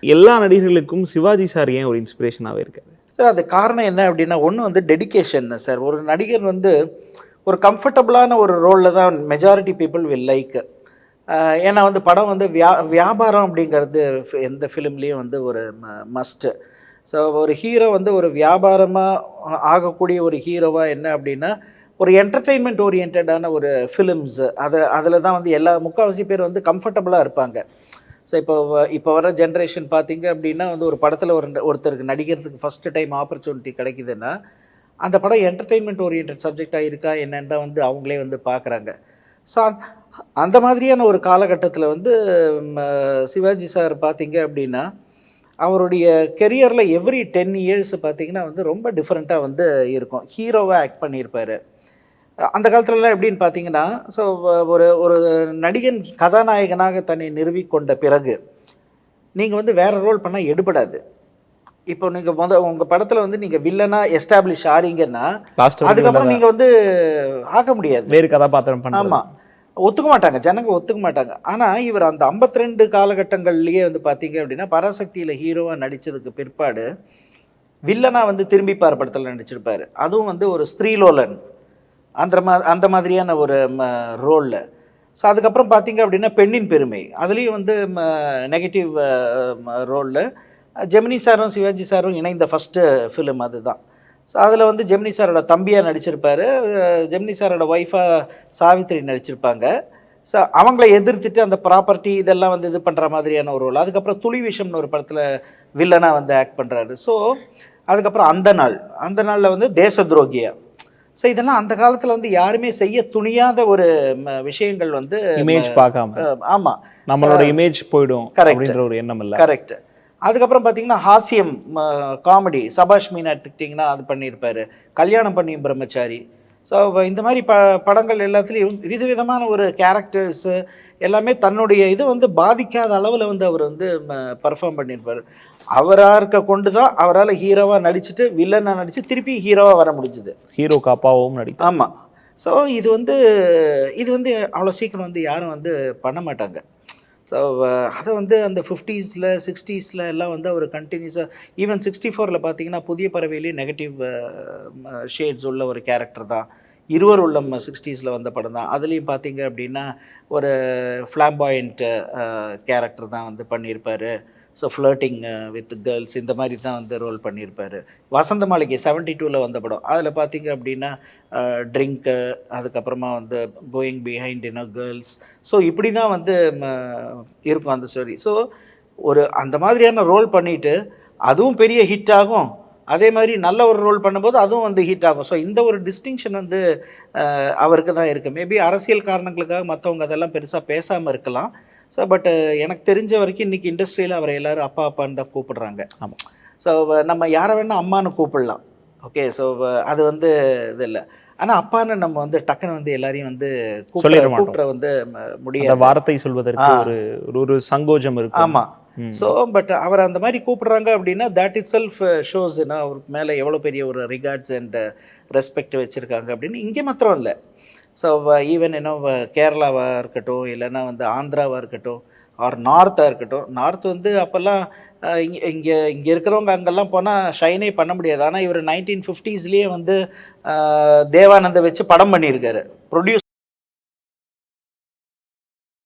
எல்லா நடிகர்களுக்கும் சிவாஜி சார் ஏன் ஒரு இன்ஸ்பிரேஷனாகவே இருக்காரு சார்? அது காரணம் என்ன அப்படின்னா, ஒன்று வந்து டெடிகேஷன் சார். ஒரு நடிகர் வந்து ஒரு கம்ஃபர்டபுளான ஒரு ரோலில் தான் மெஜாரிட்டி பீப்புள் வில் லைக். ஏன்னா வந்து படம் வந்து வியாபாரம் அப்படிங்கிறது எந்த ஃபிலிம்லேயும் வந்து ஒரு மஸ்ட்டு. ஸோ ஒரு ஹீரோ வந்து ஒரு வியாபாரமாக ஆகக்கூடிய ஒரு ஹீரோவாக என்ன அப்படின்னா, ஒரு என்டர்டெயின்மெண்ட் ஓரியன்டான ஒரு ஃபிலிம்ஸு அதில் தான் வந்து முக்கால்வாசி பேர் வந்து கம்ஃபர்டபுளாக இருப்பாங்க. ஸோ இப்போ வர ஜென்ரேஷன் பார்த்தீங்க அப்படின்னா வந்து ஒரு படத்தில் ஒருத்தருக்கு நடிக்கிறதுக்கு ஃபஸ்ட்டு டைம் ஆப்பர்ச்சுனிட்டி கிடைக்குதுன்னா, அந்த படம் என்டர்டெயின்மெண்ட் ஓரியன்ட் சப்ஜெக்டாக இருக்கா என்னன்னு தான் வந்து அவங்களே வந்து பார்க்குறாங்க. ஸோ அந்த மாதிரியான ஒரு காலகட்டத்தில் வந்து சிவாஜி சார் பார்த்தீங்க அப்படின்னா, அவருடைய கெரியரில் எவ்ரி 10 இயர்ஸ் பார்த்தீங்கன்னா வந்து ரொம்ப டிஃப்ரெண்ட்டாக வந்து இருக்கும். ஹீரோவாக ஆக்ட் பண்ணியிருப்பார். அந்த காலத்துலலாம் எப்படின்னு பார்த்தீங்கன்னா, ஸோ ஒரு ஒரு நடிகன் கதாநாயகனாக தன்னை நிறுவிக்கொண்ட பிறகு, நீங்கள் வந்து வேறு ரோல் பண்ணால் எடுபடாது. இப்போ நீங்கள் உங்கள் படத்தில் வந்து நீங்கள் வில்லனா எஸ்டாப்ளிஷ் ஆறீங்கன்னா, அதுக்கப்புறம் நீங்கள் வந்து ஆக முடியாது. வேறு கதாபாத்திரம். ஆமாம், ஒத்துக்க மாட்டாங்க, ஜனங்க ஒத்துக்க மாட்டாங்க. ஆனால் இவர் அந்த 52 காலகட்டங்கள்லேயே வந்து பார்த்தீங்க அப்படின்னா, பராசக்தியில் ஹீரோவாக நடித்ததுக்கு பிற்பாடு வில்லனா வந்து திரும்பிப்பார் படத்தில் நடிச்சிருப்பார். அதுவும் வந்து ஒரு ஸ்திரீலோலன் அந்த மாதிரியான ஒரு ரோலில். ஸோ அதுக்கப்புறம் பார்த்தீங்க அப்படின்னா பெண்ணின் பெருமை, அதுலேயும் வந்து நெகட்டிவ் ரோலில் ஜெமினி சாரும் சிவாஜி சாரும் இணைந்த ஃபஸ்ட்டு ஃபிலிம் அதுதான். ஸோ அதில் வந்து ஜெமினி சாரோட தம்பியாக நடிச்சிருப்பார். ஜெமினி சாரோட ஒய்ஃபாக சாவித்திரி நடிச்சிருப்பாங்க. ஸோ அவங்கள எதிர்த்துட்டு அந்த ப்ராப்பர்ட்டி இதெல்லாம் வந்து இது பண்ணுற மாதிரியான ஒரு ரோல். அதுக்கப்புறம் துளி விஷம்னு ஒரு படத்தில் வில்லனாக வந்து ஆக்ட் பண்ணுறாரு. ஸோ அதுக்கப்புறம் அந்த நாளில் வந்து தேச துரோகியா. ஸோ இதெல்லாம் அந்த காலத்தில் வந்து யாருமே செய்ய துணியாத ஒரு விஷயங்கள் வந்து இமேஜ் பார்க்காம. ஆமாம், நம்மளோட இமேஜ் போயிடும் அப்படின்ற ஒரு எண்ணம் இல்லை. கரெக்ட். அதுக்கப்புறம் பார்த்தீங்கன்னா ஹாஸ்யம் காமெடி சபாஷ் மீனா எடுத்துக்கிட்டிங்கன்னா அது பண்ணியிருப்பார். கல்யாணம் பண்ணியும் பிரம்மச்சாரி. ஸோ இந்த மாதிரி படங்கள் எல்லாத்துலேயும் விதவிதமான ஒரு கேரக்டர்ஸு எல்லாமே தன்னுடைய இது வந்து பாதிக்காத அளவில் வந்து அவர் வந்து பர்ஃபார்ம் பண்ணியிருப்பார். அவராக இருக்க கொண்டு தான் அவரால் ஹீரோவாக நடிச்சுட்டு வில்லனாக நடித்து திருப்பி ஹீரோவாக வர முடிஞ்சுது. ஹீரோக்கு அப்பாவும் நடிக்கும். ஆமாம். ஸோ இது வந்து அவ்வளோ சீக்கிரம் வந்து யாரும் வந்து பண்ண மாட்டாங்க. ஸோ அதை வந்து அந்த 50s 60s எல்லாம் வந்து அவர் கண்டினியூஸாக ஈவன் 64 பார்த்தீங்கன்னா புதிய பறவையிலேயே நெகட்டிவ் ஷேட்ஸ் உள்ள ஒரு கேரக்டர் தான். இருவர் உள்ளம் 60s வந்த படம் தான். அதுலேயும் பார்த்தீங்க அப்படின்னா ஒரு ஃப்ளாம்பாயண்ட் கேரக்டர் தான் வந்து பண்ணியிருப்பார். ஸோ ஃப்ளர்ட்டிங் வித் கேர்ள்ஸ் இந்த மாதிரி தான் வந்து ரோல் பண்ணியிருப்பார். வசந்த மாளிகை 72 வந்த படம். அதில் பார்த்தீங்க அப்படின்னா ட்ரிங்க்கு, அதுக்கப்புறமா வந்து கோயிங் பிஹைண்ட் கேர்ள்ஸ். ஸோ இப்படி தான் வந்து இருக்கும் அந்த ஸ்டோரி. ஸோ அந்த மாதிரியான ரோல் பண்ணிவிட்டு அதுவும் பெரிய ஹிட் ஆகும், அதே மாதிரி நல்ல ஒரு ரோல் பண்ணும்போது அதுவும் வந்து ஹிட் ஆகும். ஸோ இந்த ஒரு டிஸ்டிங்ஷன் வந்து அவருக்கு தான் இருக்குது. மேபி அரசியல் காரணங்களுக்காக மற்றவங்க அதெல்லாம் பெருசாக பேசாமல் இருக்கலாம். ஸோ பட் எனக்கு தெரிஞ்ச வரைக்கும் இன்றைக்கி இண்டஸ்ட்ரியில் அவரை எல்லோரும் அப்பா அப்பான்னு தான் கூப்பிடுறாங்க. ஆமாம். ஸோ நம்ம யாரை வேணால் அம்மானு கூப்பிடலாம். ஓகே. ஸோ அது வந்து இது இல்லை. ஆனால் அப்பான்னு நம்ம வந்து டக்குன்னு வந்து எல்லாரையும் வந்து கூப்பிட வந்து முடியாது. வார்த்தை சொல்வதற்கு ஒரு சங்கோஜம் இருக்கு. ஆமாம். ஸோ பட் அவர் அந்த மாதிரி கூப்பிடுறாங்க அப்படின்னா தட் இட் செல்ஃப் ஷோஸ்னா அவருக்கு மேலே எவ்வளோ பெரிய ஒரு ரிகார்ட்ஸ் அண்ட் ரெஸ்பெக்ட் வச்சுருக்காங்க அப்படின்னு. இங்கே மாத்திரம் இல்லை. ஸோ ஈவன் கேரளாவாக இருக்கட்டும், இல்லைன்னா வந்து ஆந்திராவாக இருக்கட்டும், ஆர் நார்த்தாக இருக்கட்டும். நார்த் வந்து அப்போல்லாம் இங்கே இருக்கிறவங்க அங்கெல்லாம் போனால் ஷைனே பண்ண முடியாது. ஆனால் இவர் 1950s வந்து தேவானந்தை வச்சு படம் பண்ணியிருக்காரு. ப்ரொடியூஸ்